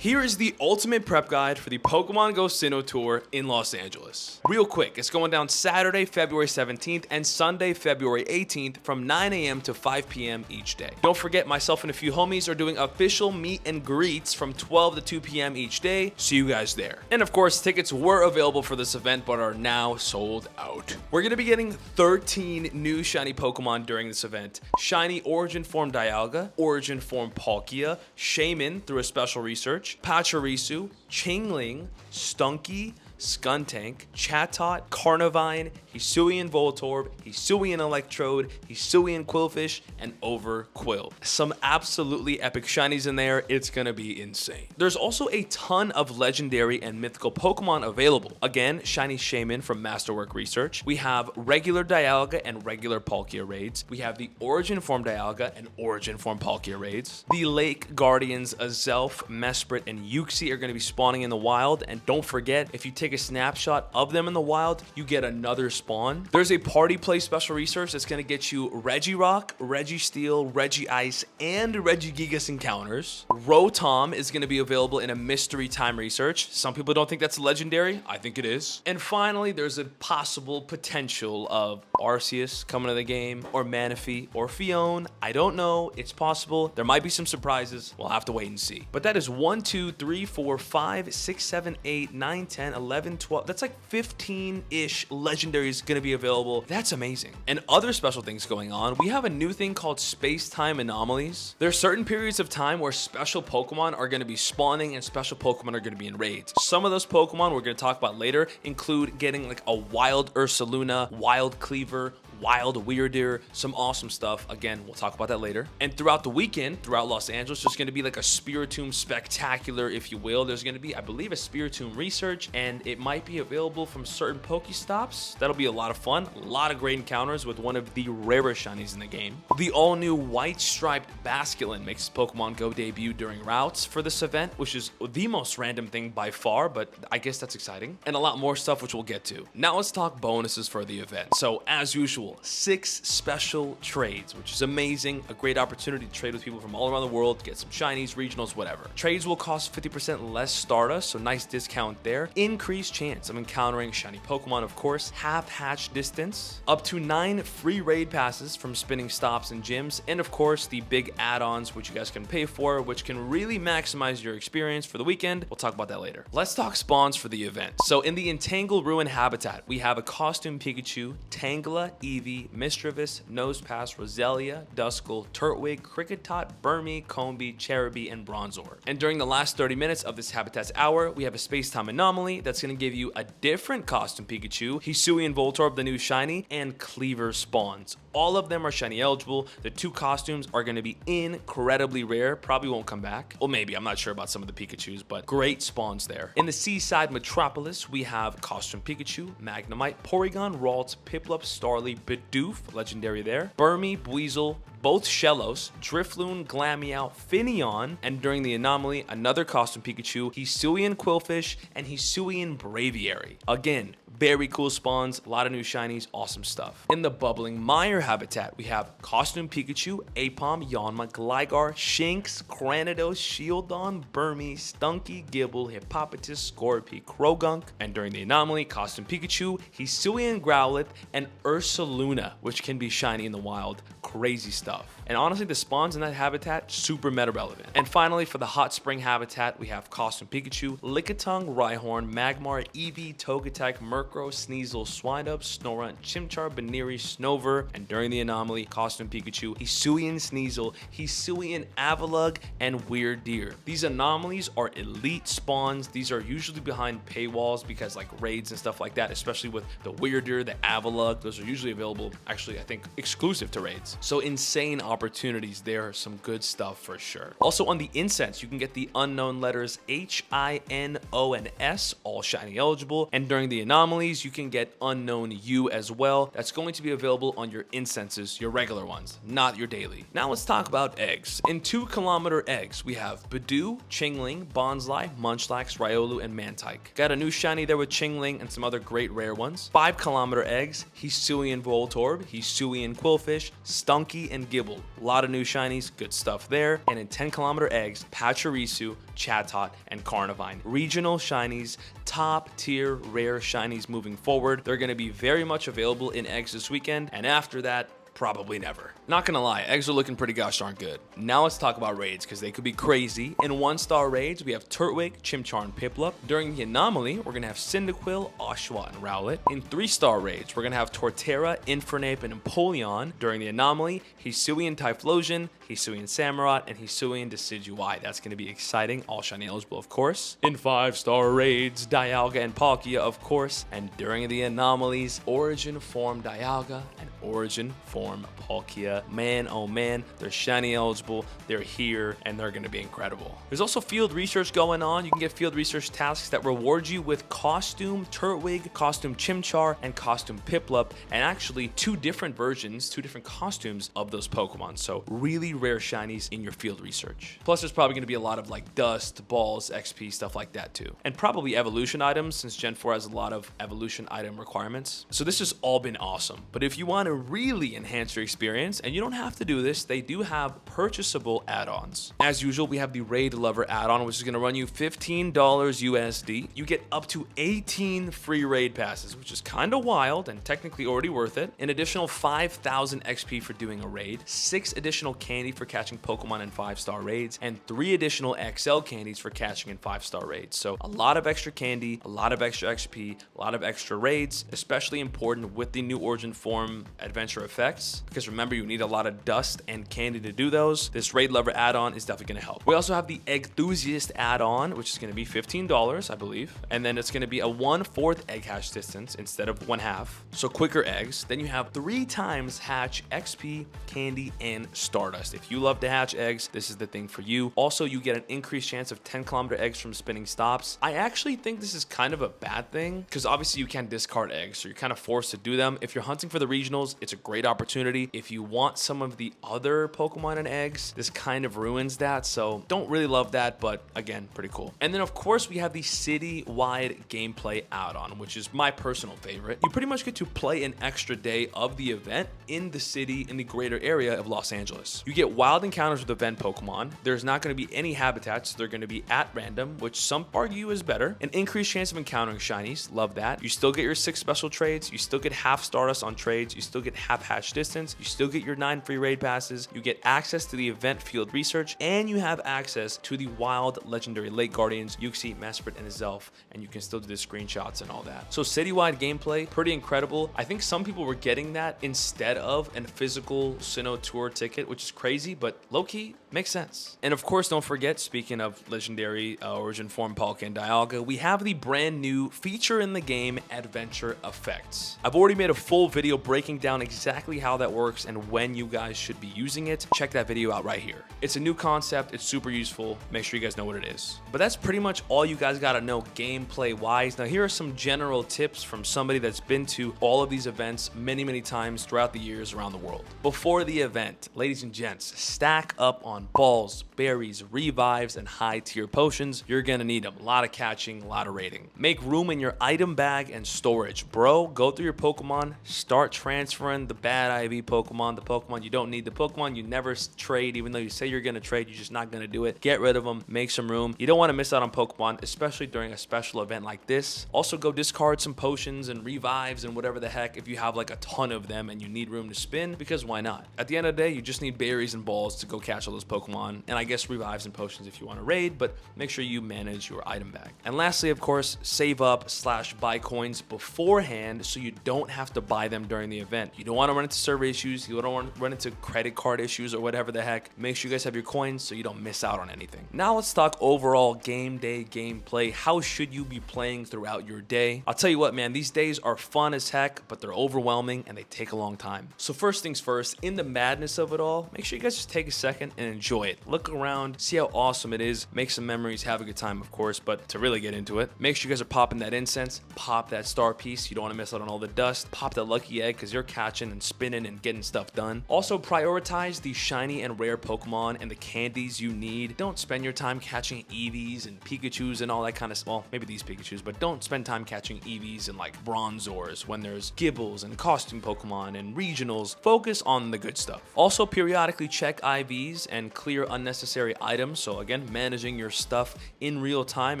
Here is the ultimate prep guide for the Pokemon Go Sinnoh Tour in Los Angeles. Real quick, it's going down Saturday, February 17th and Sunday, February 18th from 9 a.m. to 5 p.m. each day. Don't forget, myself and a few homies are doing official meet and greets from 12 to 2 p.m. each day. See you guys there. And of course, tickets were available for this event but are now sold out. We're going to be getting 13 new shiny Pokemon during this event. Shiny Origin Form Dialga, Origin Form Palkia, Shaman through a special research, Pachirisu, Chingling, Stunky, Skuntank, Chatot, Carnivine, Hisuian Voltorb, Hisuian Electrode, Hisuian Quillfish, and Overquill. Some absolutely epic shinies in there. It's gonna be insane. There's also a ton of legendary and mythical Pokemon available. Again, Shiny Shaman from Masterwork Research. We have regular Dialga and regular Palkia raids. We have the Origin Form Dialga and Origin Form Palkia raids. The Lake Guardians Azelf, Mesprit, and Uxie are gonna be spawning in the wild. And don't forget, if you take a snapshot of them in the wild, you get another spawn. There's a party play special research that's going to get you Regirock, Registeel, Regice, and Regigigas encounters. Rotom is going to be available in a mystery time research. Some people don't think that's legendary. I think it is. And finally, there's a possible potential of Arceus coming to the game, or Manaphy, or Fion. I don't know. It's possible. There might be some surprises. We'll have to wait and see. But that is 1, 2, 3, 4, 5, 6, 7, 8, 9, 10, 11, 12. That's like 15-ish legendaries going to be available. That's amazing. And other special things going on. We have a new thing called space-time anomalies. There are certain periods of time where special Pokemon are going to be spawning and special Pokemon are going to be in raids. Some of those Pokemon we're going to talk about later include getting like a wild Ursaluna, wild Cleaver, wild Weirdeer, some awesome stuff. Again, we'll talk about that later. And throughout the weekend, throughout Los Angeles, there's going to be like a Spiritomb spectacular, if you will. There's going to be, I believe, a Spiritomb research, and it might be available from certain Pokestops. That'll be a lot of fun. A lot of great encounters with one of the rarest shinies in the game. The all-new white striped Basculin makes its Pokemon Go debut during routes for this event, which is the most random thing by far, but I guess that's exciting. And a lot more stuff, which we'll get to. Now let's talk bonuses for the event. So as usual, 6 special trades, which is amazing. A great opportunity to trade with people from all around the world, get some shinies, regionals, whatever. Trades will cost 50% less Stardust, so nice discount there. Increased chance of encountering shiny Pokemon, of course. Half hatch distance. Up to 9 free raid passes from spinning stops and gyms. And of course, the big add-ons, which you guys can pay for, which can really maximize your experience for the weekend. We'll talk about that later. Let's talk spawns for the event. So in the Entangle Ruin habitat, we have a costume Pikachu, Tangela, Eevee, Mischievous, Nosepass, Roselia, Duskull, Turtwig, Kricketot, Burmy, Combee, Cherubi, and Bronzor. And during the last 30 minutes of this habitat's hour, we have a space-time anomaly that's going to give you a different costume Pikachu, Hisuian Voltorb, the new shiny, and Cleaver spawns. All of them are shiny eligible. The 2 costumes are going to be incredibly rare. Probably won't come back. Well, maybe. I'm not sure about some of the Pikachus, but great spawns there. In the Seaside Metropolis, we have costume Pikachu, Magnemite, Porygon, Ralts, Piplup, Starly, Bidoof, legendary there, Burmy, Buizel, both Shellos, Drifloon, Glameow, Finneon, and during the anomaly, another costume Pikachu, Hisuian Quillfish, and Hisuian Braviary. Again, very cool spawns, a lot of new shinies, awesome stuff. In the Bubbling Mire habitat, we have costume Pikachu, Aipom, Yanma, Gligar, Shinx, Granados, Shieldon, Burmy, Stunky, Gibble, Hippopotas, Scorpy, Krogunk, and during the anomaly, costume Pikachu, Hisuian Growlithe, and Ursaluna, which can be shiny in the wild. Crazy stuff. And honestly, the spawns in that habitat, super meta relevant. And finally, for the Hot Spring habitat, we have costume Pikachu, Lickitung, Rhyhorn, Magmar, Eevee, Togetic, Murkrow, Sneasel, Swinub, Snorunt, Chimchar, Baneri, Snover, and during the anomaly, costume Pikachu, Hisuian Sneasel, Hisuian Avalugg, and Weirdeer. These anomalies are elite spawns. These are usually behind paywalls because like raids and stuff like that, especially with the Weirdeer, the Avalugg, those are usually available, actually I think exclusive to raids. So insane opportunities there, some good stuff for sure. Also on the incense, you can get the unknown letters H, I, N, O, and S, all shiny eligible. And during the anomaly, anomalies, you can get Unknown U as well. That's going to be available on your incenses, your regular ones, not your daily. Now let's talk about eggs. In 2-kilometer eggs, we have Badoo, Chingling, Bonsly, Munchlax, Riolu, and Mantike. Got a new shiny there with Chingling and some other great rare ones. 5-kilometer eggs, Hisuian Voltorb, Hisuian Quillfish, Stunky, and Gibble. A lot of new shinies, good stuff there. And in 10-kilometer eggs, Pachirisu, Chatot, and Carnivine. Regional shinies, top tier rare shinies moving forward. They're going to be very much available in eggs this weekend, and after that, probably never. Not gonna lie, eggs are looking pretty gosh darn good. Now let's talk about raids, because they could be crazy. In 1-star raids, we have Turtwig, Chimchar, and Piplup. During the anomaly, we're gonna have Cyndaquil, Oshawott, and Rowlet. In 3-star raids, we're gonna have Torterra, Infernape, and Empoleon. During the anomaly, Hisuian Typhlosion, Hisuian Samurott, and Hisuian Decidueye. That's gonna be exciting, all shiny eligible, of course. In 5-star raids, Dialga and Palkia, of course. And during the anomalies, Origin Form Dialga and Origin Form Palkia. Man, oh man, they're shiny eligible, they're here, and they're gonna be incredible. There's also field research going on. You can get field research tasks that reward you with costume Turtwig, costume Chimchar, and costume Piplup, and actually 2 different versions, 2 different costumes of those Pokemon. So really rare shinies in your field research. Plus there's probably gonna be a lot of like dust, balls, XP, stuff like that too. And probably evolution items, since Gen 4 has a lot of evolution item requirements. So this has all been awesome. But if you want to really enhance your experience, and you don't have to do this, they do have purchasable add-ons. As usual, we have the Raid Lover add-on, which is going to run you $15 USD. You get up to 18 free raid passes, which is kind of wild and technically already worth it. An additional 5,000 XP for doing a raid, 6 additional candy for catching Pokemon in 5-star raids, and 3 additional XL candies for catching in 5-star raids. So a lot of extra candy, a lot of extra XP, a lot of extra raids, especially important with the new Origin Form adventure effects, because remember, you need a lot of dust and candy to do those. This Raid Lover add-on is definitely going to help. We also have the Enthusiast add-on, which is going to be $15, I believe, and then it's going to be a 1/4 egg hatch distance instead of 1/2, so quicker eggs. Then you have 3 times hatch XP, candy, and Stardust. If you love to hatch eggs, this is the thing for you. Also, you get an increased chance of 10-kilometer eggs from spinning stops. I actually think this is kind of a bad thing, because obviously you can't discard eggs, so you're kind of forced to do them. If you're hunting for the regionals, it's a great opportunity. If you want some of the other Pokemon and eggs, this kind of ruins that, so don't really love that, but again, pretty cool. And then of course we have the city-wide gameplay add-on, which is my personal favorite. You pretty much get to play an extra day of the event in the city in the greater area of Los Angeles. You get wild encounters with event Pokemon. There's not going to be any habitats. They're going to be at random, which some argue is better. An increased chance of encountering shinies. Love that. You still get your 6 special trades. You still get half Stardust on trades. You still get half hatch distance. You still get your 9 free raid passes. You get access to the event field research, and you have access to the wild legendary Lake Guardians, Uxie, Mesprit, and Azelf, and you can still do the screenshots and all that. So citywide gameplay, pretty incredible. I think some people were getting that instead of a physical Sinnoh tour ticket, which is crazy, but low-key makes sense. And of course, don't forget, speaking of legendary Origin Form Palkia and Dialga, we have the brand new feature in the game, Adventure Effects. I've already made a full video breaking down exactly how that works and when you guys should be using it. Check that video out right here. It's a new concept. It's super useful. Make sure you guys know what it is. But that's pretty much all you guys got to know gameplay wise. Now here are some general tips from somebody that's been to all of these events many times throughout the years around the world. Before the event, ladies and gents, stack up on balls, berries, revives, and high tier potions. You're gonna need them. A lot of catching, a lot of raiding. Make room in your item bag and storage. Bro, go through your Pokemon, start transferring the bad IV Pokemon, the Pokemon you don't need, the Pokemon you never trade, even though you say you're gonna trade, you're just not gonna do it. Get rid of them, make some room. You don't wanna miss out on Pokemon, especially during a special event like this. Also go discard some potions and revives and whatever the heck if you have like a ton of them and you need room to spin, because why not? At the end of the day, you just need berries and balls to go catch all those Pokemon, and I guess revives and potions if you want to raid, but make sure you manage your item bag. And lastly, of course, save up / buy coins beforehand so you don't have to buy them during the event. again, you don't want to run into server issues. You don't want to run into credit card issues or whatever the heck. Make sure you guys have your coins so you don't miss out on anything. Now let's talk overall game day gameplay. How should you be playing throughout your day? I'll tell you what, man, these days are fun as heck, but they're overwhelming and they take a long time. So first things first, in the madness of it all, make sure you guys just take a second and enjoy it. Look around, see how awesome it is, make some memories, have a good time, of course, but to really get into it, make sure you guys are popping that incense, pop that star piece. You don't want to miss out on all the dust. Pop that lucky egg because you're catching and spinning and getting stuff done. Also, prioritize the shiny and rare Pokemon and the candies you need. Don't spend your time catching Eevees and Pikachus and all that kind of stuff. Well, maybe these Pikachus, but don't spend time catching Eevees and like Bronzors when there's Gibbles and costume Pokemon and regionals. Focus on the good stuff. Also, periodically check IVs and clear unnecessary items. So again, managing your stuff in real time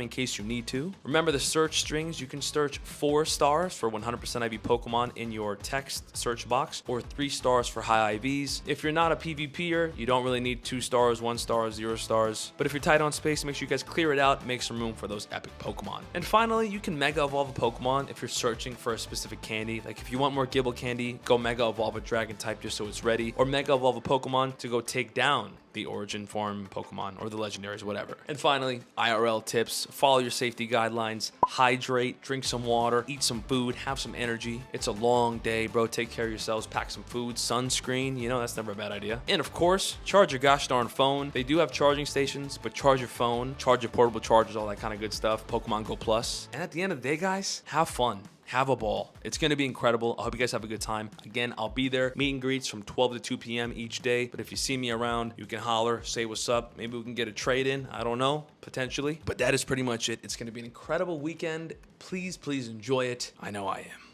in case you need to. Remember the search strings. You can search 4 stars for 100% IV Pokemon in your text search box, or 3 stars for high IVs. If you're not a PvPer, you don't really need 2 stars, 1 star, 0 stars. But if you're tight on space, make sure you guys clear it out, make some room for those epic Pokemon. And finally, you can Mega Evolve a Pokemon if you're searching for a specific candy. Like if you want more Gibble candy, go Mega Evolve a Dragon type just so it's ready, or Mega Evolve a Pokemon to go take down the origin form Pokemon or the legendaries, whatever. And finally, IRL tips: follow your safety guidelines, hydrate, drink some water, eat some food, have some energy. It's a long day, bro. Take care of yourselves, pack some food, sunscreen, you know, that's never a bad idea. And of course, charge your gosh darn phone. They do have charging stations, but charge your phone, charge your portable chargers, all that kind of good stuff. Pokemon Go Plus. And at the end of the day, guys, have fun. Have a ball. It's going to be incredible. I hope you guys have a good time. Again, I'll be there. Meet and greets from 12 to 2 p.m. each day. But if you see me around, you can holler, say what's up. Maybe we can get a trade in. I don't know, potentially. But that is pretty much it. It's going to be an incredible weekend. Please, please enjoy it. I know I am.